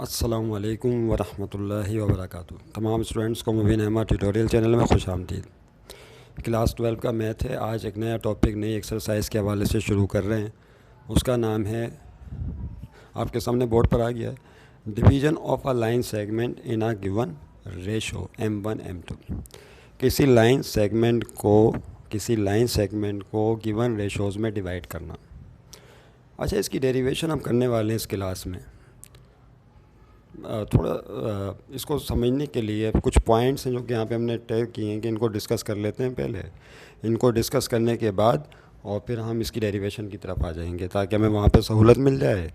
अस्सलामु अलैकुम वरहमतुल्लाहि वबरकातुहू। तमाम स्टूडेंट्स को मुबीन अहमद ट्यूटोरियल चैनल में खुश आमदीद। क्लास 12 का मैथ है। आज एक नया टॉपिक नई एक्सरसाइज के हवाले से शुरू कर रहे हैं। उसका नाम है, आपके सामने बोर्ड पर आ गया है, division of a line segment in a given ratio M1 M2। किसी लाइन सेगमेंट को गिवन रेशोज़ में डिवाइड करना। अच्छा, इसकी डेरिवेशन हम करने वाले हैं इस क्लास में। थोड़ा इसको समझने के लिए कुछ पॉइंट्स हैं जो कि यहाँ पे हमने तय किए हैं कि इनको डिस्कस कर लेते हैं पहले। इनको डिस्कस करने के बाद और फिर हम इसकी डेरिवेशन की तरफ आ जाएंगे ताकि हमें वहाँ पे सहूलत मिल जाए।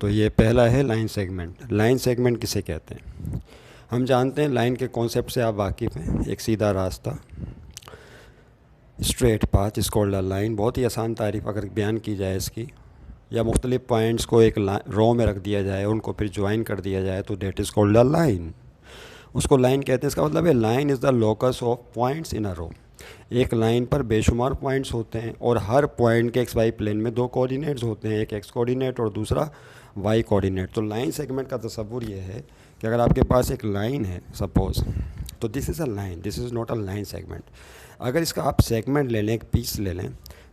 तो ये पहला है लाइन सेगमेंट। लाइन सेगमेंट किसे कहते हैं? हम जानते हैं, लाइन के कॉन्सेप्ट से आप वाकिफ़ हैं। एक सीधा रास्ता, straight path is called a line. बहुत ही आसान तारीफ़ अगर बयान की जाए इसकी, या मुख्तलिफ़ पॉइंट्स को एक रो में रख दिया जाए, उनको फिर ज्वाइन कर दिया जाए, तो that is called a line. उसको लाइन कहते हैं। इसका मतलब है line is the locus of points in a row. एक लाइन पर बेशुमार पॉइंट्स होते हैं और हर पॉइंट के एक्स वाई प्लेन में दो कोऑर्डिनेट्स होते हैं, एक एक्स कोऑर्डिनेट और दूसरा वाई कोऑर्डिनेट। तो लाइन सेगमेंट का तसव्वुर ये है कि अगर आपके पास एक लाइन है सपोज़, तो this is a line, this is not a line segment. अगर इसका आप सेगमेंट ले लें, एक पीस ले लें,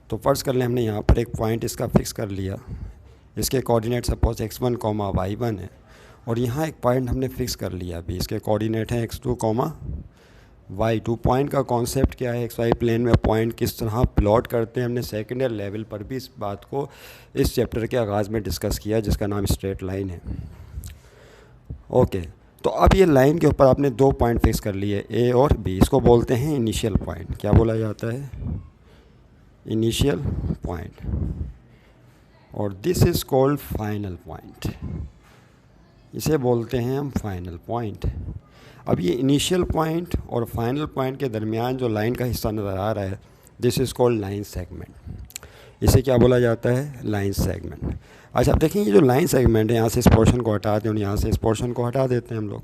तो फ़र्ज़ कर लें हमने यहाँ पर एक पॉइंट इसका फ़िक्स कर लिया। इसके कोऑर्डिनेट सपोज़ x1, y1 है, और यहाँ एक पॉइंट हमने फ़िक्स कर लिया। अभी इसके कोऑर्डिनेट हैं x2, y2। पॉइंट का कॉन्सेप्ट क्या है? xy प्लेन में पॉइंट किस तरह प्लॉट करते हैं, हमने सेकेंड ईयर लेवल पर भी इस बात को इस चैप्टर के आगाज़ में डिस्कस किया, जिसका नाम स्ट्रेट लाइन है। ओके, तो अब ये लाइन के ऊपर आपने दो पॉइंट फिक्स कर लिए, ए और बी। इसको बोलते हैं इनिशियल पॉइंट। क्या बोला जाता है? Initial point. और this is called final point. इसे बोलते हैं हम फाइनल पॉइंट। अब ये इनिशियल पॉइंट और फाइनल पॉइंट के दरमियान जो लाइन का हिस्सा नज़र आ रहा है, this is called line segment. इसे क्या बोला जाता है? Line segment. अच्छा, अब देखें, ये जो लाइन सेगमेंट है, यहाँ से इस पोर्शन को हटाते हैं और यहाँ से इस पोर्शन को हटा देते हैं हम लोग।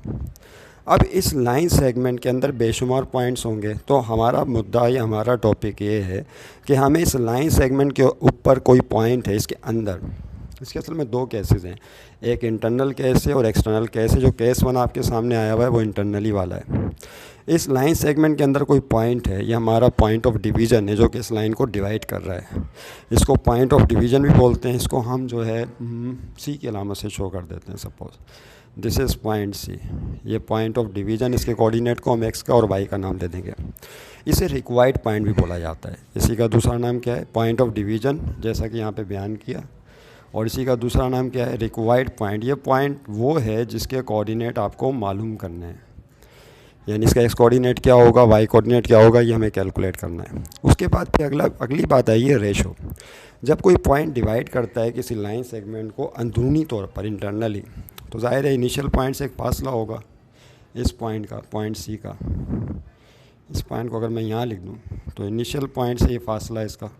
अब इस लाइन सेगमेंट के अंदर बेशुमार पॉइंट्स होंगे। तो हमारा मुद्दा या हमारा टॉपिक ये है कि हमें इस लाइन सेगमेंट के ऊपर कोई पॉइंट है, इसके अंदर, इसके असल में दो केसेस हैं, एक इंटरनल केस है और एक्सटर्नल केस है। जो केस 1 आपके सामने आया हुआ है वो इंटरनली वाला है। इस लाइन सेगमेंट के अंदर कोई पॉइंट है, ये हमारा पॉइंट ऑफ डिवीज़न है जो कि इस लाइन को डिवाइड कर रहा है। इसको पॉइंट ऑफ डिवीज़न भी बोलते हैं। इसको हम जो है सी की अलामत से शो कर देते हैं। Suppose this is point C, ये पॉइंट ऑफ डिवीज़न। इसके कोऑर्डिनेट को हम एक्स का और वाई का नाम दे देंगे। इसे रिक्वायर्ड पॉइंट भी बोला जाता है। इसी का दूसरा नाम क्या है? पॉइंट ऑफ डिवीज़न, जैसा कि यहाँ पे बयान किया। और इसी का दूसरा नाम क्या है? Required point. ये पॉइंट वो है जिसके कोऑर्डिनेट आपको मालूम करने हैं, यानी इसका एक्स कोऑर्डिनेट क्या होगा, वाई कोऑर्डिनेट क्या होगा, ये हमें कैलकुलेट करना है। उसके बाद फिर अगली बात आई है रेशो। जब कोई पॉइंट डिवाइड करता है किसी लाइन सेगमेंट को अंदरूनी तौर पर, इंटरनली, तो ज़ाहिर है इनिशियल पॉइंट से एक फासला होगा इस पॉइंट का, पॉइंट सी का। इस पॉइंट को अगर मैं यहाँ लिख दूँ तो इनिशियल पॉइंट से ये फासला है इसका,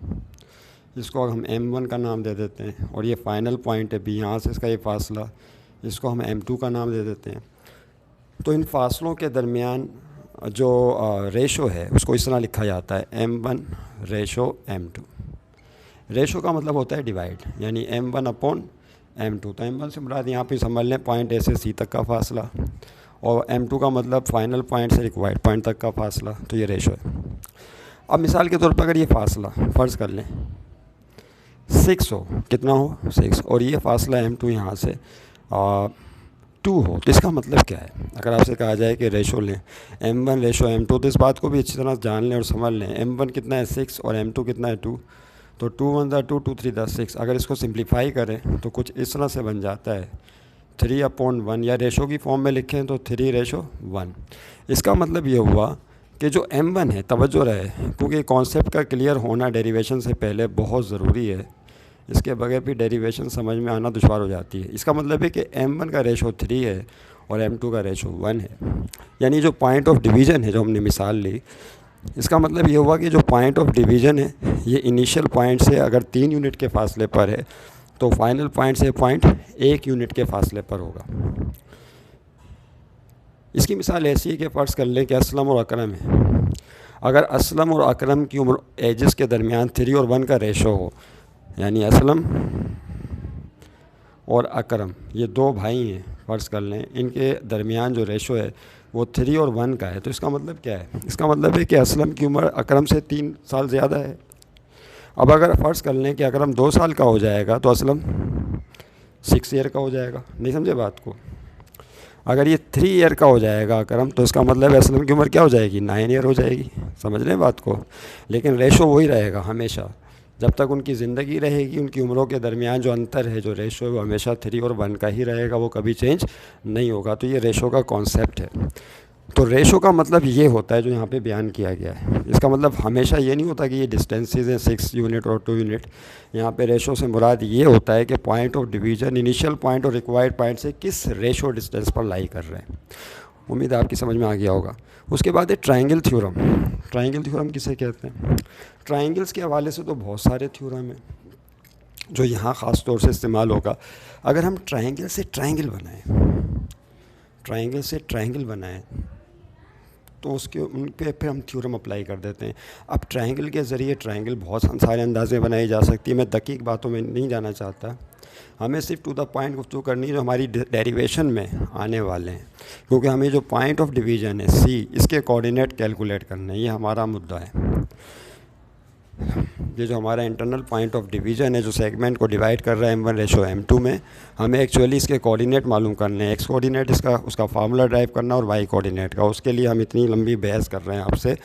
इसको हम M1 का नाम दे देते हैं। और ये फाइनल पॉइंट है बी, यहाँ से इसका ये फासला, इसको हम M2 का नाम दे देते हैं। तो इन फासलों के दरमियान जो रेशो है उसको इस तरह लिखा जाता है M1 रेशो M2। रेशो का मतलब होता है डिवाइड, यानी M1 अपॉन M2। तो M1 से मुराद यहाँ पे समझ लें पॉइंट ए से सी तक का फासला, और M2 का मतलब फाइनल पॉइंट से रिक्वायर्ड पॉइंट तक का फासला। तो ये रेशो है। अब मिसाल के तौर पर अगर ये फासला फ़र्ज़ कर लें 6 हो, कितना हो? 6, और ये फासला M2 यहाँ से 2 हो, तो इसका मतलब क्या है? अगर आपसे कहा जाए कि रेशो लें M1 रेशो M2, तो इस बात को भी अच्छी तरह जान लें और समझ लें। M1 कितना है? 6, और M2 कितना है? 2। तो 2 1 2, 2 3 6। अगर इसको सिंप्लीफाई करें तो कुछ इस तरह से बन जाता है 3/1, या रेशो की फॉर्म में लिखें तो 3:1। इसका मतलब ये हुआ कि जो M1 है, तवज्जो रहे, क्योंकि कॉन्सेप्ट का क्लियर होना डेरिवेशन से पहले बहुत ज़रूरी है। इसके बगैर भी डेरिवेशन समझ में आना दुश्वार हो जाती है। इसका मतलब है कि M1 का रेशो 3 है और M2 का रेशो 1 है। यानी जो पॉइंट ऑफ डिवीज़न है, जो हमने मिसाल ली, इसका मतलब ये हुआ कि जो पॉइंट ऑफ डिवीज़न है ये इनिशियल पॉइंट से अगर 3 यूनिट के फासले पर है, तो फाइनल पॉइंट से पॉइंट 1 यूनिट के फासले पर होगा। इसकी मिसाल ऐसी है कि फ़र्ज़ कर लें कि असलम और अकरम है। अगर असलम और अकरम की उम्र एजेस के दरमियान 3 और 1 का रेशो हो, यानी असलम और अकरम ये दो भाई हैं, फ़र्ज़ कर लें, इनके दरमियान जो रेशो है वो 3 और 1 का है। तो इसका मतलब क्या है? इसका मतलब है कि असलम की उम्र अकरम से 3 साल ज़्यादा है। अब अगर फ़र्ज़ कर लें कि अकरम 2 साल का हो जाएगा तो असलम 6 ईयर का हो जाएगा। नहीं समझे बात को? अगर ये 3 ईयर का हो जाएगा अकरम तो इसका मतलब है असलम की उम्र क्या हो जाएगी? 9 ईयर हो जाएगी। समझ रहे हैं बात को? लेकिन रेशो वही रहेगा हमेशा, जब तक उनकी ज़िंदगी रहेगी उनकी उम्रों के दरमियान जो अंतर है, जो रेशो है, वो हमेशा 3 और 1 का ही रहेगा, वो कभी चेंज नहीं होगा। तो ये रेशो का कॉन्सेप्ट है। तो रेशो का मतलब ये होता है जो यहाँ पे बयान किया गया है। इसका मतलब हमेशा ये नहीं होता कि ये डिस्टेंसेस हैं 6 यूनिट और 2 यूनिट। यहाँ पे रेशो से मुराद ये होता है कि point of division initial point और रिक्वायर्ड पॉइंट से किस रेशो डिस्टेंस पर लाई कर रहे हैं। उम्मीद है आपकी समझ में आ गया होगा। उसके बाद है ट्रायंगल थ्योरम। ट्रायंगल थ्योरम किसे कहते हैं? ट्रायंगल्स के हवाले से तो बहुत सारे थ्योरम हैं जो यहाँ ख़ास तौर से इस्तेमाल होगा। अगर हम ट्रायंगल से ट्रायंगल बनाएं तो उसके उन पे फिर हम थ्योरम अप्लाई कर देते हैं। अब ट्रायंगल के ज़रिए ट्रायंगल बहुत सारे अंदाज़े बनाई जा सकती है। मैं दकीक बातों में नहीं जाना चाहता, हमें सिर्फ टू द पॉइंट गुफ्तगू करनी है जो हमारी डेरिवेशन में आने वाले हैं, क्योंकि हमें जो पॉइंट ऑफ डिवीज़न है सी, इसके कोऑर्डिनेट कैलकुलेट करने, ये हमारा मुद्दा है। ये जो हमारा इंटरनल पॉइंट ऑफ डिवीज़न है जो सेगमेंट को डिवाइड कर रहा है M1:M2 में, हमें एक्चुअली इसके कोऑर्डिनेट मालूम करने हैं। एक्स कोऑर्डिनेट इसका उसका फार्मूला ड्राइव करना और वाई कोऑर्डिनेट का, उसके लिए हम इतनी लंबी बहस कर रहे हैं आपसे।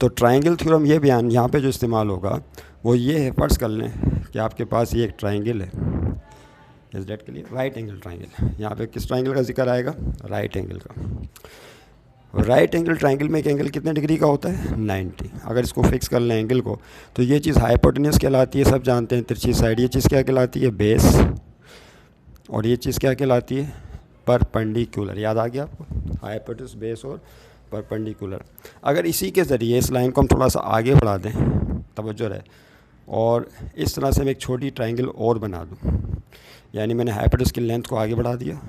तो ट्रायंगल थ्योरम ये बयान यहाँ पे जो इस्तेमाल होगा वो ये है, फ़र्ज़ कर लें कि आपके पास ये एक ट्रायंगल है, इस डेट के लिए राइट एंगल ट्रायंगल। यहाँ पे किस ट्रायंगल का जिक्र आएगा? राइट एंगल का। राइट एंगल ट्रायंगल में एक एंगल कितने डिग्री का होता है? 90। अगर इसको फिक्स कर लें एंगल को तो ये चीज़ हाइपोटेन्यूस कहलाती है, सब जानते हैं, तिरछी साइड। ये चीज़ क्या कहलाती है? बेस। और ये चीज़ क्या कहलाती है? परपेंडिकुलर। याद आ गया आपको? हाइपोटेन्यूस, बेस और परपेंडिकुलर। अगर इसी के ज़रिए इस लाइन को हम थोड़ा सा आगे बढ़ा दें, तवज्जो रहे, और इस तरह से मैं एक छोटी ट्रायंगल और बना दूँ, यानी मैंने हाइपोटेन्यूस की लेंथ को आगे बढ़ा दिया,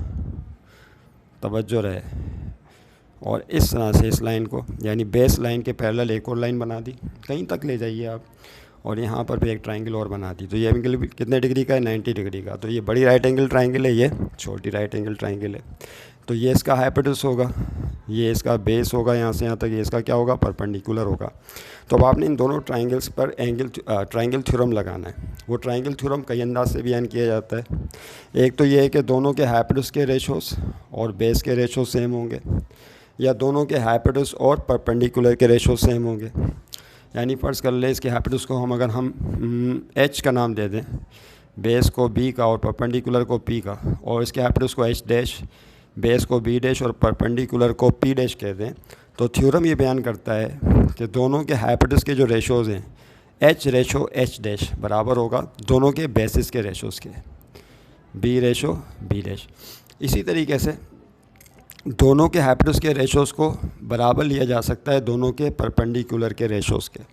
तवज्जो रहे, और इस तरह से इस लाइन को, यानी बेस लाइन के पैरेलल एक और लाइन बना दी, कहीं तक ले जाइए आप, और यहाँ पर भी एक ट्रायंगल और बना दी। तो ये एंगल भी कितने डिग्री का है? 90 डिग्री का। तो ये बड़ी राइट एंगल ट्रायंगल है, ये छोटी राइट एंगल ट्रायंगल है। तो ये इसका हाइपोटेन्यूस होगा, ये इसका बेस होगा, यहाँ से यहाँ तक ये इसका क्या होगा? परपेंडिकुलर होगा। तो अब आपने इन दोनों ट्रायंगल्स पर ट्रायंगल थ्योरम लगाना है। वो ट्रायंगल थ्योरम कई अंदाज से बयान किया जाता है। एक तो ये है कि दोनों के हाइपोटेन्यूस के रेशोज़ और बेस के रेशो सेम होंगे, या दोनों के हाइपोटेन्यूस और परपेंडिकुलर के रेशो सेम होंगे। यानी फ़र्ज़ कर ले इसके हाइपोटेन्यूस को अगर हम H का नाम दे दें, बेस को B का और परपेंडिकुलर को P का, और इसके हाइपोटेन्यूस को H डैश, बेस को B डैश और परपेंडिकुलर को P डैश कह दें, तो थ्योरम ये बयान करता है कि दोनों के हाइपोटेन्यूस के जो रेशोज़ हैं H रेशो H डैश बराबर होगा दोनों के बेसिस के रेशोज़ के, B रेशो B डैश। इसी तरीके से दोनों के हाइपोटेन्यूस के रेशोज़ को बराबर लिया जा सकता है दोनों के परपेंडिकुलर के रेशोज़ के।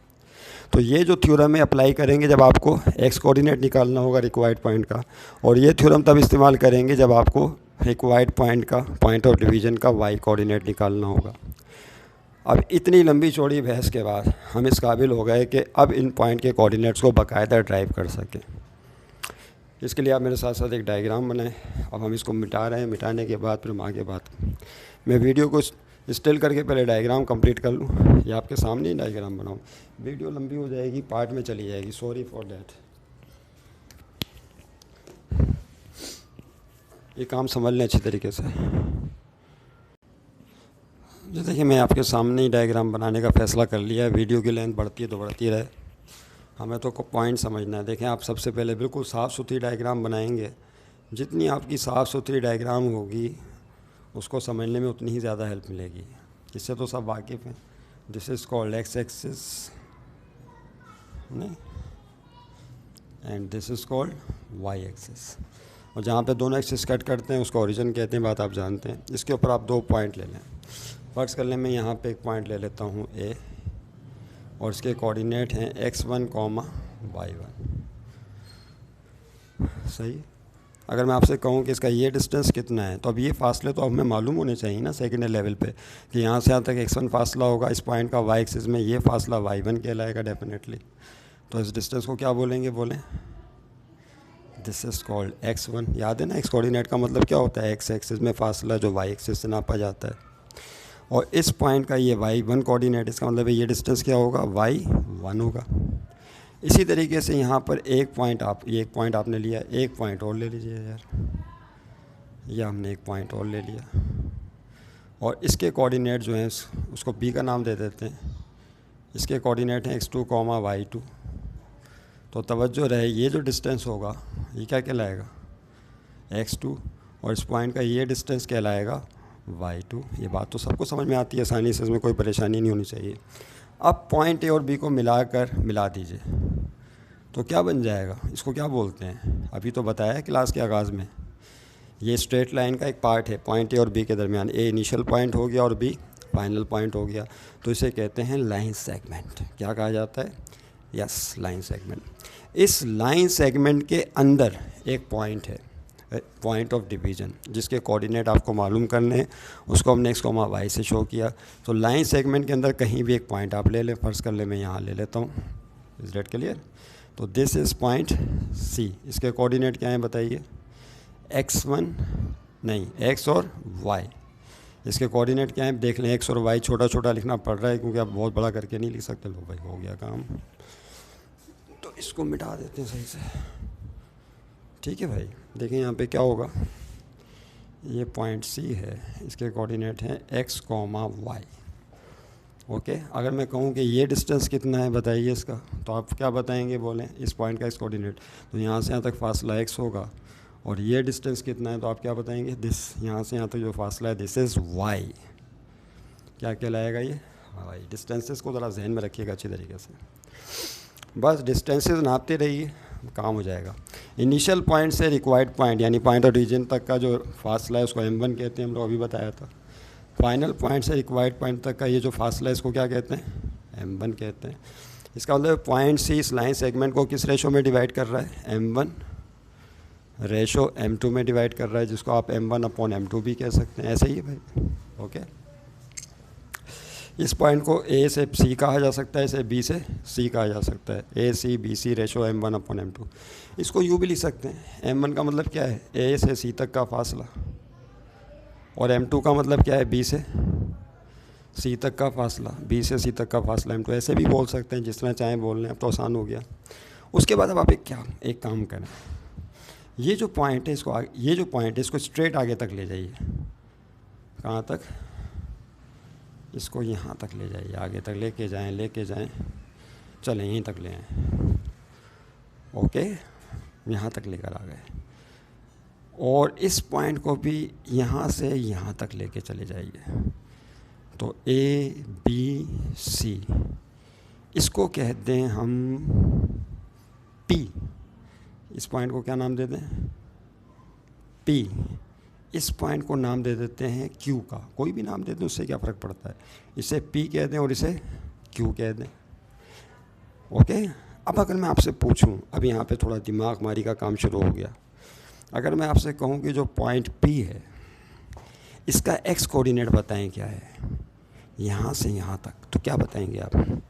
तो ये जो थ्योरम है अप्लाई करेंगे जब आपको एक्स कोऑर्डिनेट निकालना होगा रिक्वायर्ड पॉइंट का, और ये थ्योरम तब इस्तेमाल करेंगे जब आपको रिक्वायर्ड पॉइंट का, पॉइंट ऑफ डिवीज़न का वाई कोऑर्डिनेट निकालना होगा। अब इतनी लंबी चौड़ी बहस के बाद हम इस काबिल हो गए कि अब इन पॉइंट के कोऑर्डिनेट्स को बाकायदा ड्राइव कर सकें। इसके लिए आप मेरे साथ साथ एक डायग्राम बनाएं। अब हम इसको मिटा रहे हैं, मिटाने के बाद फिर हम आगे बात, मैं वीडियो को स्टिल करके पहले डायग्राम कंप्लीट कर लूँ, या आपके सामने ही डायग्राम बनाऊँ। वीडियो लंबी हो जाएगी, पार्ट में चली जाएगी, सॉरी फॉर दैट। ये काम समझ लें अच्छी तरीके से। जैसे देखिए मैं आपके सामने ही डायग्राम बनाने का फ़ैसला कर लिया है। वीडियो की लेंथ बढ़ती है तो बढ़ती रहे, हमें तो पॉइंट समझना है। देखें आप सबसे पहले बिल्कुल साफ़ सुथरी डायग्राम बनाएंगे, जितनी आपकी साफ़ सुथरी डायग्राम होगी उसको समझने में उतनी ही ज़्यादा हेल्प मिलेगी। इससे तो सब वाकिफ़ हैं। This is called X axis, नहीं, and this is called Y axis. और जहाँ पे दोनों एक्सिस कट करते हैं उसको ओरिजिन कहते हैं, बात आप जानते हैं। इसके ऊपर आप 2 पॉइंट ले लें। फ़र्ज़ कर लें मैं यहाँ पे एक पॉइंट ले लेता हूँ ए, और इसके कोऑर्डिनेट हैं x1, y1। सही। अगर मैं आपसे कहूँ कि इसका ये डिस्टेंस कितना है, तो अब ये फासले तो हमें मालूम होने चाहिए ना सेकेंड लेवल पे, कि यहाँ से यहाँ तक x1 फासला होगा, इस पॉइंट का y एक्सिस में ये फासला y1 कहलाएगा डेफिनेटली। तो इस डिस्टेंस को क्या बोलेंगे? बोलें दिस इज़ कॉल्ड x1। याद है ना, x कोऑर्डिनेट का मतलब क्या होता है, x एक्सिस में फासला जो y एक्सिस से नापा जाता है। और इस पॉइंट का ये y1 कोऑर्डिनेट, इसका मतलब है ये डिस्टेंस क्या होगा, y1 होगा। इसी तरीके से यहाँ पर एक पॉइंट आपने लिया, एक पॉइंट और ले लीजिए यार, या हमने एक पॉइंट और ले लिया, और इसके कोऑर्डिनेट जो हैं उसको b का नाम दे देते हैं। इसके कोऑर्डिनेट हैं x2, y2। तो तवज्जो रहे, ये जो डिस्टेंस होगा ये क्या कहलाएगा, x2, और इस पॉइंट का ये डिस्टेंस कहलाएगा y2। ये बात तो सबको समझ में आती है आसानी से, इसमें कोई परेशानी नहीं होनी चाहिए। अब पॉइंट ए और बी को मिला दीजिए, तो क्या बन जाएगा, इसको क्या बोलते हैं, अभी तो बताया है क्लास के आगाज़ में। ये स्ट्रेट लाइन का एक पार्ट है पॉइंट ए और बी के दरमियान। ए इनिशियल पॉइंट हो गया और बी फाइनल पॉइंट हो गया, तो इसे कहते हैं लाइन सेगमेंट। क्या कहा जाता है, यस, लाइन सेगमेंट। इस लाइन सेगमेंट के अंदर एक पॉइंट है, पॉइंट ऑफ डिवीज़न, जिसके कोऑर्डिनेट आपको मालूम करने हैं, उसको हमने x, y से शो किया। तो लाइन सेगमेंट के अंदर कहीं भी एक पॉइंट आप ले लें, फ़र्ज़ कर ले मैं यहाँ ले लेता हूँ, इज़ दैट क्लियर। तो दिस इज़ पॉइंट C। इसके कोऑर्डिनेट क्या हैं बताइए, x1 नहीं, x और y। इसके कोऑर्डिनेट क्या हैं देख लें, x और y छोटा छोटा लिखना पड़ रहा है क्योंकि आप बहुत बड़ा करके नहीं लिख सकते। लो भाई, हो गया काम, तो इसको मिटा देते हैं सही से, ठीक है भाई। देखें यहाँ पे क्या होगा, ये पॉइंट C है, इसके कोऑर्डिनेट हैं x, y। ओके, अगर मैं कहूँ कि ये डिस्टेंस कितना है बताइए इसका, तो आप क्या बताएंगे, बोलें इस पॉइंट का इस कोऑर्डिनेट, तो यहाँ से यहाँ तक फासला x होगा, और ये डिस्टेंस कितना है तो आप क्या बताएंगे, दिस, यहाँ से यहाँ तक जो फासला है दिस इज़ y। क्या कहलाएगा ये, y। डिस्टेंसेस को ज़रा जहन में रखिएगा अच्छी तरीके से, बस डिस्टेंसेस नापते रहिए, काम हो जाएगा। इनिशियल पॉइंट से रिक्वायर्ड पॉइंट यानी पॉइंट ऑफ रीजन तक का जो फासला है उसको m1 कहते हैं, हम लोग अभी बताया था। फाइनल पॉइंट से रिक्वायर्ड पॉइंट तक का ये जो फासला है इसको क्या कहते हैं, m1 कहते हैं। इसका मतलब पॉइंट C इस लाइन सेगमेंट को किस रेशो में डिवाइड कर रहा है, m1 रेशो m2 में डिवाइड कर रहा है, जिसको आप m1/m2 भी कह सकते हैं, ऐसे ही है भाई। ओके, इस पॉइंट को A से C कहा जा सकता है, इसे B से C कहा जा सकता है, AC BC रेशो m1/m2। इसको यूँ भी लिख सकते हैं, m1 का मतलब क्या है, A से C तक का फासला, और m2 का मतलब क्या है, B से C तक का फासला, B से C तक का फासला m2। ऐसे भी बोल सकते हैं, जिस तरह चाहें बोल लें, अब तो आसान हो गया। उसके बाद अब आप एक काम करें, ये जो पॉइंट है इसको स्ट्रेट आगे तक ले जाइए। कहाँ तक, इसको यहाँ तक ले जाइए, आगे तक लेके जाएं, चलें यहीं तक ले आएँ। ओके, यहाँ तक लेकर आ गए, और इस पॉइंट को भी यहाँ से यहाँ तक लेके चले जाइए। तो A B C, इसको कहते हैं हम P। इस पॉइंट को क्या नाम दे दें, P। इस पॉइंट को नाम दे देते हैं Q का, कोई भी नाम दे दें, उससे क्या फ़र्क पड़ता है। इसे P कह दें और इसे Q कह दें। ओके, अब अगर मैं आपसे पूछूं, अब यहाँ पे थोड़ा दिमाग मारी का काम शुरू हो गया। अगर मैं आपसे कहूँ कि जो पॉइंट P है इसका x कोऑर्डिनेट बताएं क्या है, यहाँ से यहाँ तक, तो क्या बताएंगे आप,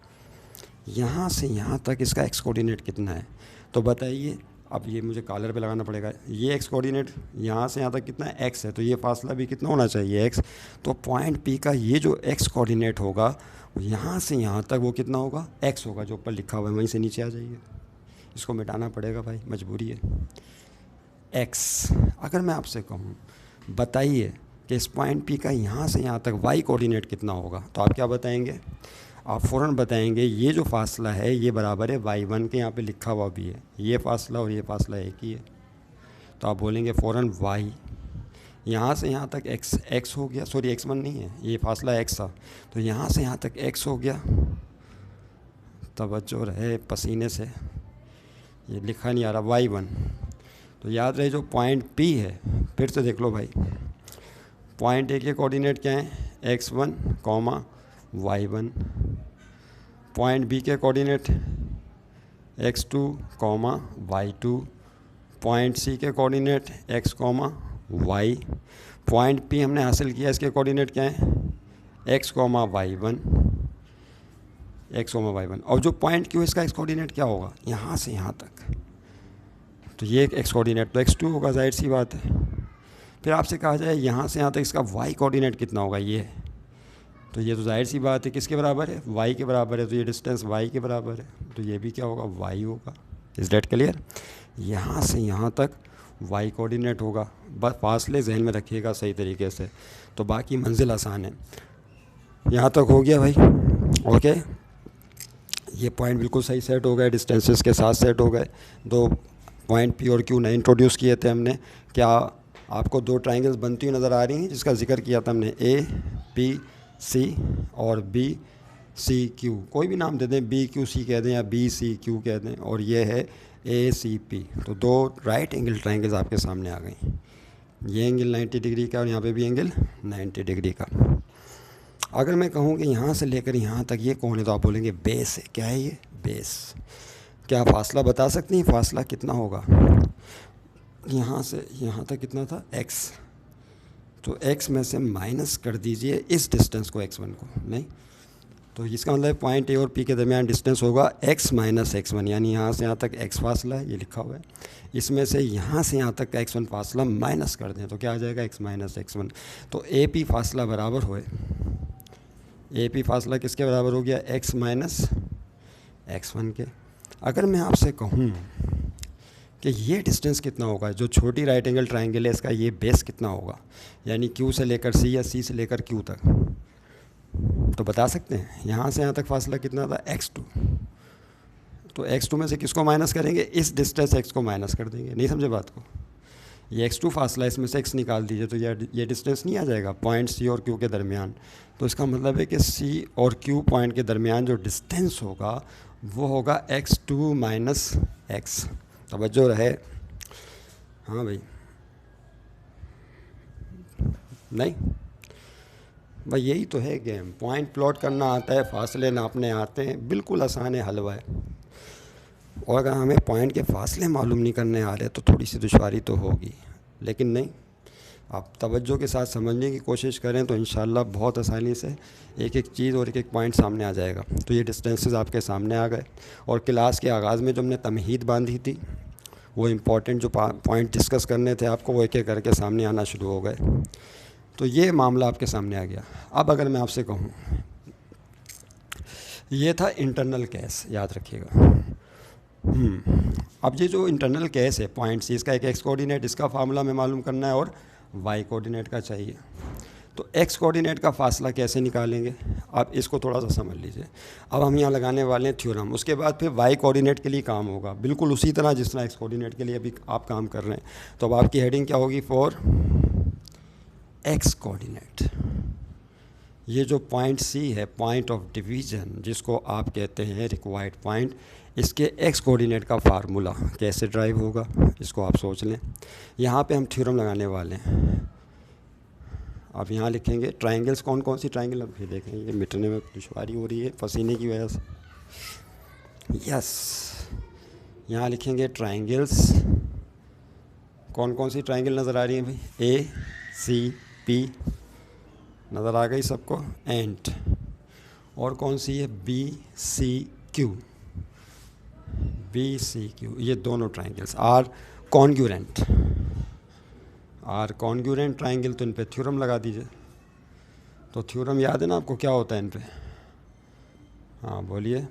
यहाँ से यहाँ तक इसका x कोऑर्डिनेट कितना है, तो बताइए। अब ये मुझे कॉलर पे लगाना पड़ेगा, ये x कोऑर्डिनेट यहाँ से यहाँ तक कितना है, x है, तो ये फासला भी कितना होना चाहिए, x। तो पॉइंट P का ये जो x कोऑर्डिनेट होगा यहाँ से यहाँ तक वो कितना होगा, x होगा, जो ऊपर लिखा हुआ है वहीं से नीचे आ जाइए। इसको मिटाना पड़ेगा भाई, मजबूरी है, x। अगर मैं आपसे कहूँ बताइए कि इस पॉइंट P का यहाँ से यहाँ तक y कोऑर्डिनेट कितना होगा, तो आप क्या बताएंगे, आप फ़ौरन बताएंगे ये जो फासला है ये बराबर है y1 के, यहाँ पे लिखा हुआ भी है, ये फासला और ये फासला एक ही है। तो आप बोलेंगे फ़ौरन y, यहाँ से यहाँ तक x हो गया, सॉरी x1 नहीं है, ये फासला x था, तो यहाँ से यहाँ तक x हो गया। तवज्जो रहे, पसीने से ये लिखा नहीं आ रहा, y1। तो याद रहे जो पॉइंट P है, फिर से देख लो भाई, पॉइंट A के कोऑर्डिनेट क्या हैं, x1, y1। पॉइंट B के coordinate x2, y2। Point C के coordinate x, y। Point P हमने हासिल किया, इसके कोऑर्डिनेट क्या हैं, x, y1। और जो पॉइंट Q इसका x कोऑर्डिनेट क्या होगा, यहाँ से यहाँ तक। तो ये एक्स कोऑर्डिनेट तो x2 होगा, जाहिर सी बात है। फिर आपसे कहा जाए यहाँ से यहाँ तक इसका y कोऑर्डिनेट कितना होगा, ये तो ये तो जाहिर सी बात है किसके बराबर है, y के बराबर है, तो ये डिस्टेंस y के बराबर है, तो ये भी क्या होगा, y होगा। Is that clear. यहाँ से यहाँ तक y कोऑर्डिनेट होगा, बस फासले जहन में रखिएगा सही तरीके से, तो बाकी मंजिल आसान है। यहाँ तक हो गया भाई, ओके। ये पॉइंट बिल्कुल सही सेट हो गए, डिस्टेंसेस के साथ सेट हो गए। दो पॉइंट पी और क्यू नहीं इंट्रोड्यूस किए थे हमने। क्या आपको दो ट्राइंगल्स बनती हुई नज़र आ रही हैं जिसका जिक्र किया था हमने, ए पी सी और बी सी क्यू, कोई भी नाम दे दें, बी क्यू सी कह दें या बी सी क्यू कह दें, और ये है ए सी पी। तो दो राइट एंगल ट्राइंगल्स आपके सामने आ गई। ये एंगल 90 डिग्री का और यहाँ पे भी एंगल 90 डिग्री का। अगर मैं कहूँ कि यहाँ से लेकर यहाँ तक ये कौन है, तो आप बोलेंगे बेस है। क्या है ये, बेस। क्या फासला बता सकते हैं, फासला कितना होगा, यहाँ से यहाँ तक कितना था, x, तो x में से माइनस कर दीजिए इस डिस्टेंस को, x1 को, नहीं तो इसका मतलब पॉइंट ए और पी के दरमियान डिस्टेंस होगा x माइनस x1, यानी यहाँ से यहाँ तक x फासला है, ये लिखा हुआ है। इसमें से यहाँ से यहाँ तक का x1 फासला माइनस कर दें तो क्या आ जाएगा, x माइनस x1। तो ए पी फासला बराबर होए, ए पी फासला किसके बराबर हो गया, x माइनस x1 के। अगर मैं आपसे कहूँ कि ये डिस्टेंस कितना होगा, जो छोटी राइट एंगल ट्राइंगल है इसका ये बेस कितना होगा, यानी Q से लेकर C या C से लेकर Q तक, तो बता सकते हैं। यहाँ से यहाँ तक फासला कितना था, x2, तो x2 में से किसको माइनस करेंगे, इस डिस्टेंस x को माइनस कर देंगे। नहीं समझे बात को, ये x2 फासला, इसमें से x निकाल दीजिए तो ये डिस्टेंस नहीं आ जाएगा पॉइंट C और Q के दरमियान। तो इसका मतलब है कि C और Q पॉइंट के दरमियान जो डिस्टेंस होगा वो होगा x2 माइनस x। तवज्जो रहे, हाँ भाई, नहीं भाई यही तो है गेम। पॉइंट प्लॉट करना आता है, फासले नापने आते हैं, बिल्कुल आसान है, हलवा है। और अगर हमें पॉइंट के फासले मालूम नहीं करने आ रहे तो थोड़ी सी दुश्वारी तो होगी, लेकिन नहीं, आप तवज्जो के साथ समझने की कोशिश करें तो इंशाल्लाह बहुत आसानी से एक एक चीज़ और एक एक पॉइंट सामने आ जाएगा। तो ये डिस्टेंसेस आपके सामने आ गए, और क्लास के आगाज़ में जो हमने तमहीद बांधी थी, वो इम्पॉर्टेंट जो पॉइंट डिस्कस करने थे आपको, वो एक एक करके सामने आना शुरू हो गए। तो ये मामला आपके सामने आ गया। अब अगर मैं आपसे कहूँ, ये था इंटरनल केस, याद रखिएगा। अब ये जो इंटरनल केस है पॉइंट सी, इसका एक एक्स कोऑर्डिनेट, इसका फार्मूला में मालूम करना है, और वाई कोऑर्डिनेट का चाहिए। तो एक्स कोऑर्डिनेट का फासला कैसे निकालेंगे, आप इसको थोड़ा सा समझ लीजिए। अब हम यहाँ लगाने वाले हैं थ्योरम, उसके बाद फिर वाई कोऑर्डिनेट के लिए काम होगा, बिल्कुल उसी तरह जिस तरह एक्स कोऑर्डिनेट के लिए अभी आप काम कर रहे हैं। तो अब आपकी हेडिंग क्या होगी, फॉर एक्स कोऑर्डिनेट। ये जो पॉइंट सी है, पॉइंट ऑफ डिवीज़न, जिसको आप कहते हैं रिक्वायर्ड पॉइंट, इसके एक्स कोऑर्डिनेट का फार्मूला कैसे ड्राइव होगा, इसको आप सोच लें। यहाँ पे हम थ्योरम लगाने वाले हैं। आप यहाँ लिखेंगे ट्राइंगल्स, कौन कौन सी ट्राइंगल, अब ये देखें, ये मिटने में दुश्वारी हो रही है पसीने की वजह से। यस, यहाँ लिखेंगे ट्राइंगल्स, कौन कौन सी ट्राइंगल नज़र आ रही हैं भाई, ए सी पी नज़र आ गई सबको, एंड और कौन सी है, B C Q, B C Q, ये दोनों triangles are congruent, are congruent triangle. तो इन पे थ्योरम लगा दीजिए। तो थ्योरम याद है ना आपको, क्या होता है इन पे, हाँ बोलिए,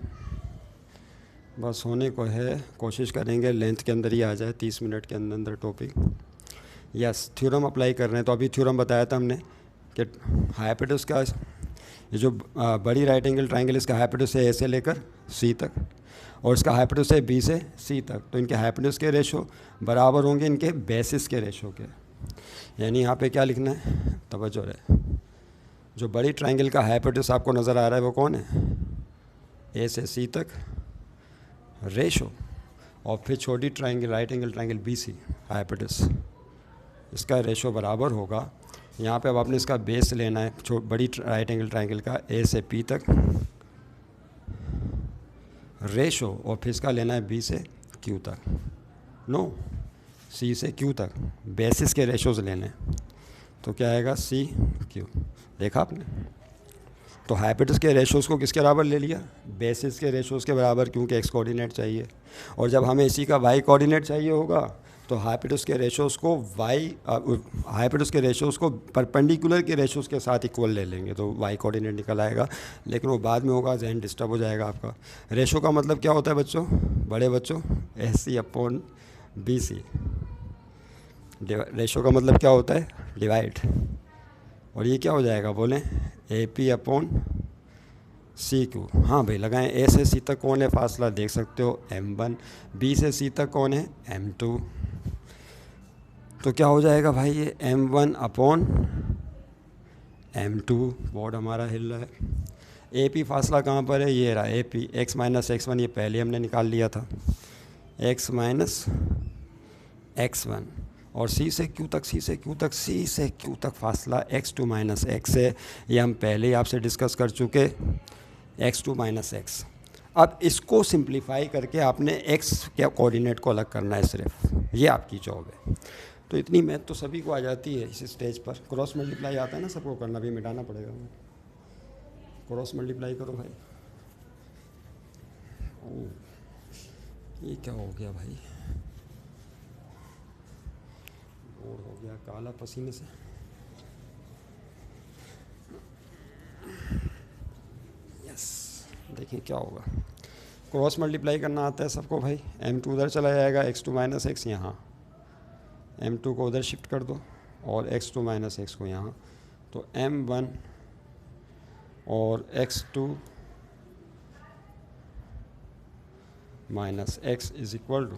बस होने को है, कोशिश करेंगे लेंथ के अंदर ही आ जाए, 30 मिनट के अंदर अंदर टॉपिक। यस, थ्योरम अप्लाई कर रहे हैं। तो अभी थ्योरम बताया था हमने कि हाइपोटेनस का, ये जो बड़ी राइट एंगल ट्राइंगल, इसका हाइपोटेनस है ए से लेकर सी तक, और इसका हाइपोटेनस है बी से सी तक। तो इनके हाइपोटेनस के रेशो बराबर होंगे इनके बेसिस के रेशो के। यानी यहाँ पे क्या लिखना है, तवज्जो रहे, जो बड़ी ट्राइंगल का हाइपोटेनस आपको नज़र आ रहा है वो कौन है, ए से सी तक रेशो, और फिर छोटी triangle right angle triangle B C hypotenuse, इसका रेशो बराबर होगा। यहाँ पे अब आपने इसका बेस लेना है बड़ी राइट एंगल ट्राइंगल का, ए से पी तक रेशो, और फिर इसका लेना है बी से क्यू तक, नो सी से क्यू तक, बेसिस के रेशोज़ लेने हैं। तो क्या आएगा, सी क्यू, देखा आपने। तो हाइपोटेनस के रेशोज़ को किसके बराबर ले लिया, बेसिस के रेशोज़ के बराबर, क्योंकि एक्स कोऑर्डिनेट चाहिए। और जब हमें इसी का वाई कोऑर्डिनेट चाहिए होगा तो हाइपोटेनस के रेशोज़ को हाइपोटेनस के रेशोज़ को परपेंडिकुलर के रेशोज़ के साथ इक्वल ले लेंगे तो वाई कोऑर्डिनेट निकल आएगा। लेकिन वो बाद में होगा, जहन डिस्टर्ब हो जाएगा आपका। रेशो का मतलब क्या होता है बच्चों, बड़े बच्चों, AC/BC। रेशो का मतलब क्या होता है, डिवाइड। और ये क्या हो जाएगा बोलें, AP/CQ। हाँ भाई लगाएं। ए से सी तक कौन है फासला, देख सकते हो M1। B से C तक कौन है, M2। तो क्या हो जाएगा भाई, ये M1/M2। बोर्ड हमारा हिल रहा है। AP फासला कहाँ पर है, ये रहा AP, x - x1, ये पहले हमने निकाल लिया था, x - x1। और C से Q तक, C से Q तक फासला x2 - x है, ये हम पहले ही आपसे डिस्कस कर चुके, x2 - x। अब इसको सिंप्लीफाई करके आपने x के कोऑर्डिनेट को अलग करना है सिर्फ, ये आपकी जॉब है। तो इतनी मैथ तो सभी को आ जाती है इस स्टेज पर। क्रॉस मल्टीप्लाई आता है ना सबको करना, भी मिटाना पड़ेगा। क्रॉस मल्टीप्लाई करो भाई। ओह ये क्या हो गया भाई, बोर हो गया काला पसीने से। यस, देखिए क्या होगा। क्रॉस मल्टीप्लाई करना आता है सबको भाई। M2 उधर चला जाएगा, x2 - x यहाँ, M2 को उधर शिफ्ट कर दो और x2 - x को यहाँ। तो M1 और x2 - x is equal to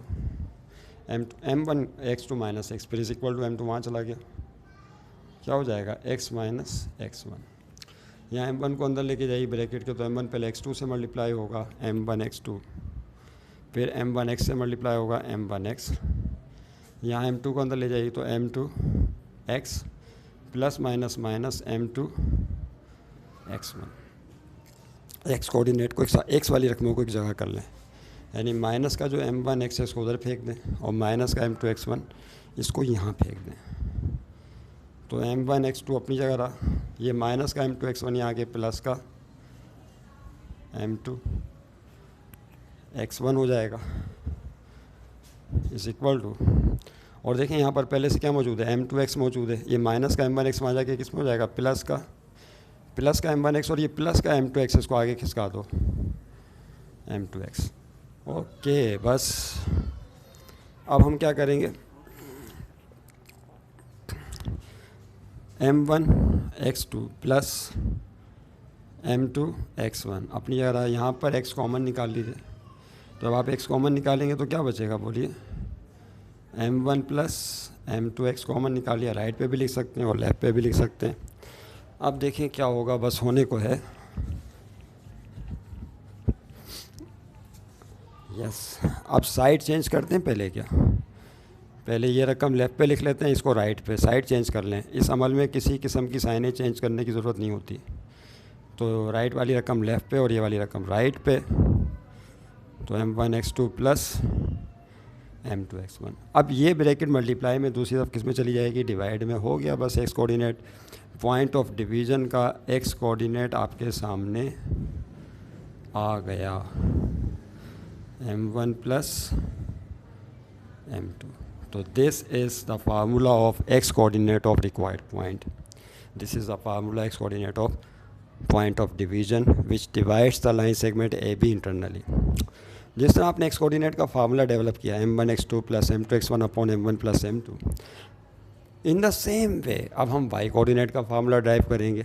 M1 x2 - x, फिर इज इक्वल टू M2 वहाँ चला गया, क्या हो जाएगा, x - x1। यहाँ M1 को अंदर लेके जाइए ब्रैकेट के, तो M1 पहले x2 से मल्टीप्लाई होगा, M1 x2, फिर M1 x से मल्टीप्लाई होगा, M1 x। यहाँ M2 को अंदर ले जाइए तो M2 x plus minus M2 x1। x coordinate को x वाली रकमों को एक जगह कर लें, यानी माइनस का जो M1 x है इसको उधर फेंक दें और माइनस का M2 x1 इसको यहाँ फेंक दें। तो M1 x2 अपनी जगह रहा, ये माइनस का M2 x1 यहाँ के प्लस का M2 x1 हो जाएगा, इज इक्वल टू। और देखें यहाँ पर पहले से क्या मौजूद है, M2 x मौजूद है, ये माइनस का M1 x वहाँ जाके किस में हो जाएगा, प्लस का M1 x, और ये प्लस का M2 x, इसको आगे खिसका दो M2 x। ओके बस अब हम क्या करेंगे, M1 x2 plus M2 x1 अपनी जगह, यहाँ पर x कॉमन निकाल लीजिए। तो अब आप x कॉमन निकालेंगे तो क्या बचेगा बोलिए, M1 plus M2 x common निकालिए, राइट पे भी लिख सकते हैं और लेफ्ट पे भी लिख सकते हैं। अब देखें क्या होगा, बस होने को है। यस, अब साइड चेंज करते हैं पहले, क्या पहले ये रकम लेफ़्ट पे लिख लेते हैं, इसको राइट पे, साइड चेंज कर लें। इस अमल में किसी किस्म की साइनें चेंज करने की ज़रूरत नहीं होती। तो राइट वाली रकम लेफ़्ट पे और ये वाली रकम राइट पे, तो M1 x2 plus M2 x1। अब ये ब्रैकेट मल्टीप्लाई में दूसरी तरफ किस में चली जाएगी, डिवाइड में। हो गया बस x coordinate, point of division का x कोऑर्डिनेट आपके सामने आ गया, M1 प्लस M2। तो this is the formula of x coordinate of required point. This is the formula x coordinate of point of division which divides the line segment AB internally. जिस तरह आपने x coordinate का formula develop किया, M1 x2 plus M2 x1 upon M1 plus M2, in the same way अब हम y coordinate का formula drive करेंगे।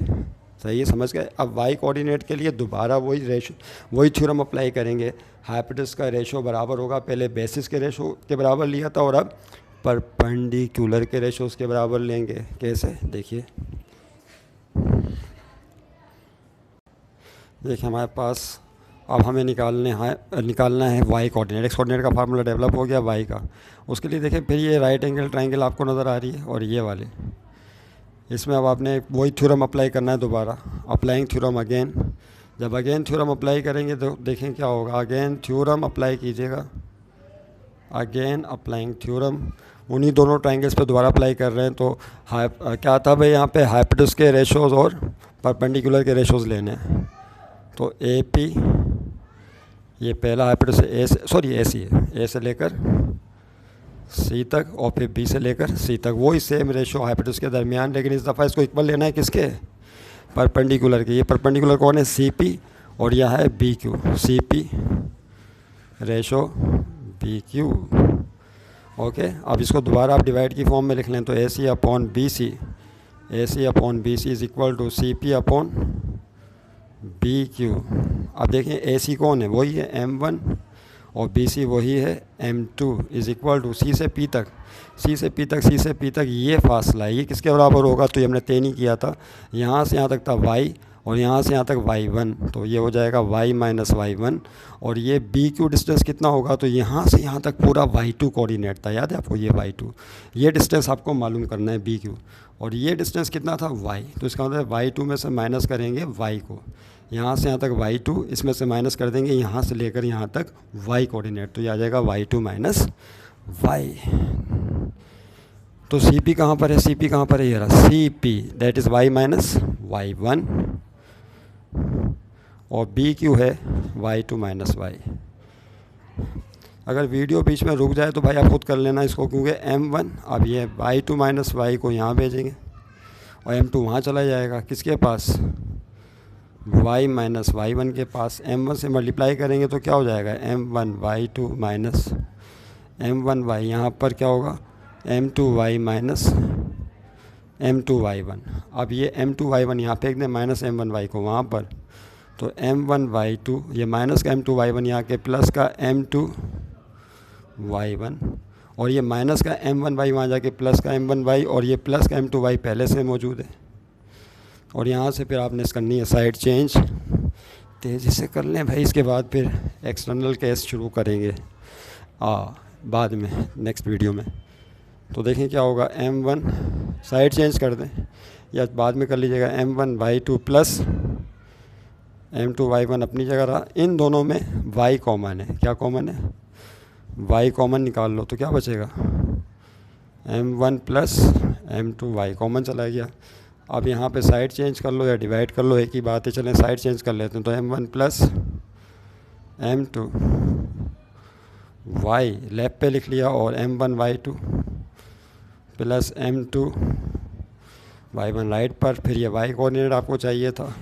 सही है, समझ गए। अब y कोऑर्डिनेट के लिए दोबारा वही थ्योरम अप्लाई करेंगे। हाइपोटेनस का रेशो बराबर होगा, पहले बेसिस के रेशो के बराबर लिया था और अब परपेंडिकुलर के रेशोस के बराबर लेंगे। कैसे, देखिए हमारे पास अब हमें निकालना है y कोऑर्डिनेट। x कोऑर्डिनेट का फार्मूला डेवलप हो गया y का। उसके लिए देखिए फिर ये राइट एंगल ट्रायंगल आपको नज़र आ रही है और ये वाले, इसमें अब आपने वही थ्योरम अप्लाई करना है दोबारा। अप्लाइंग थ्योरम अगेन, जब अगेन थ्योरम अप्लाई करेंगे तो देखें क्या होगा। अगेन थ्योरम अप्लाई कीजिएगा, अगेन अप्लाइंग थ्योरम, उन्हीं दोनों ट्राइंगल्स पे दोबारा अप्लाई कर रहे हैं। तो क्या था भाई, यहाँ पे हाइपोटेन्यूज के रेशोज़ और परपेंडिकुलर के रेशोज़ लेने हैं। तो ए पी, ये पहला हाइपोटेन्यूज ए सी है, ए से लेकर सी तक और फिर बी से लेकर सी तक, वही सेम रेशो हाइपोटेन्यूज के दरमियान, लेकिन इस दफ़ा इसको इक्वल लेना है किसके, परपेंडिकुलर के। ये परपेंडिकुलर कौन है, सी पी, और यह है B Q, C P ratio B Q. Okay, अब इसको दोबारा आप डिवाइड की फॉर्म में लिख लें। तो A C upon B C, A C upon B C is equal to C P upon B Q. अब देखें ए सी कौन है, वही है M1, और बी सी वही है M2 इज़ इक्वल टू सी से पी तक, सी से पी तक, सी से पी तक ये फासला है, ये किसके बराबर होगा, तो ये हमने तय नहीं किया था, यहाँ से यहाँ तक था y और यहाँ से यहाँ तक y1, तो ये हो जाएगा y माइनस y1। और ये बी क्यू डिस्टेंस कितना होगा, तो यहाँ से यहाँ तक पूरा y2 कोऑर्डिनेट था, याद है आपको, ये y2, ये डिस्टेंस आपको मालूम करना है बी क्यू, और ये डिस्टेंस कितना था y, तो इसका मतलब y2 में से माइनस करेंगे y को, यहाँ से यहाँ तक y2, इसमें से माइनस कर देंगे यहाँ से लेकर यहाँ तक y कोऑर्डिनेट, तो ये आ जाएगा y2 माइनस y। तो सी पी कहाँ पर है, सी पी कहाँ पर है, ये रहा C P, that is y minus y1, और बी क्यू है y2 माइनस y। अगर वीडियो बीच में रुक जाए तो भाई आप खुद कर लेना इसको, क्योंकि M1 अब ये y2 माइनस y को यहाँ भेजेंगे और M2 वहाँ चला जाएगा, किसके पास, y माइनस y1 के पास। M1 से मल्टीप्लाई करेंगे तो क्या हो जाएगा, M1 y2 minus M1 y, यहाँ पर क्या होगा, M2 y minus M2 y1। अब ये M2 y1 यहाँ फेंक दें, माइनस M1 y को वहाँ पर, तो M1 y2, ये माइनस का M2 y1 यहाँ के प्लस का M2 y1, और ये माइनस का M1 y वहाँ जाके प्लस का M1 y, और ये प्लस का M2 y पहले से मौजूद है। और यहाँ से फिर आपने करनी है साइड चेंज, तेज़ी से कर लें भाई, इसके बाद फिर एक्सटर्नल केस शुरू करेंगे बाद में नेक्स्ट वीडियो में। तो देखें क्या होगा, M1 साइड चेंज कर दें या बाद में कर लीजिएगा, M1 y2 plus M2 y1 अपनी जगह रहा, इन दोनों में y कॉमन है, क्या कॉमन है, y कॉमन निकाल लो तो क्या बचेगा, M1 plus M2 y common चला गया। अब यहाँ पे साइड चेंज कर लो या डिवाइड कर लो, एक ही बात है, चलें साइड चेंज कर लेते हैं। तो M1 plus M2 y left पे लिख लिया, और M1 y2 plus M2 y1 right पर, फिर ये y कोऑर्डिनेट आपको चाहिए था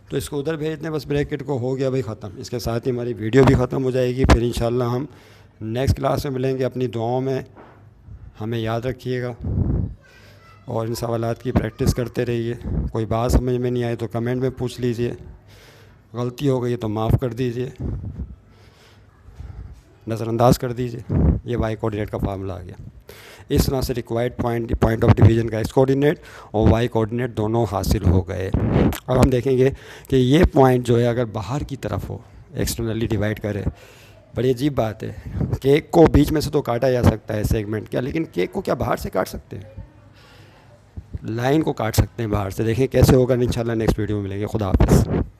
तो इसको उधर भेज दें, बस ब्रैकेट को, हो गया भाई ख़त्म। इसके साथ ही हमारी वीडियो भी ख़त्म हो जाएगी। फिर इंशाल्लाह हम नेक्स्ट क्लास में मिलेंगे। अपनी दुआओं में हमें याद रखिएगा और इन सवालात की प्रैक्टिस करते रहिए। कोई बात समझ में नहीं आई तो कमेंट में पूछ लीजिए, गलती हो गई तो माफ़ कर दीजिए, नज़रअंदाज कर दीजिए। ये वाई कोऑर्डिनेट का फार्मूला आ गया। इस तरह से रिक्वायर्ड पॉइंट ऑफ डिवीज़न का एक्स कोऑर्डिनेट और वाई कोऑर्डिनेट दोनों हासिल हो गए। अब हम देखेंगे कि ये पॉइंट जो है अगर बाहर की तरफ हो, एक्सटर्नली डिवाइड करे, बड़ी अजीब बात है। केक को बीच में से तो काटा जा सकता है सेगमेंट क्या, लेकिन केक को क्या बाहर से काट सकते हैं? लाइन को काट सकते हैं बाहर से। देखें कैसे होगा, इंशाल्लाह नेक्स्ट वीडियो में मिलेंगे। खुदा हाफ़िज़।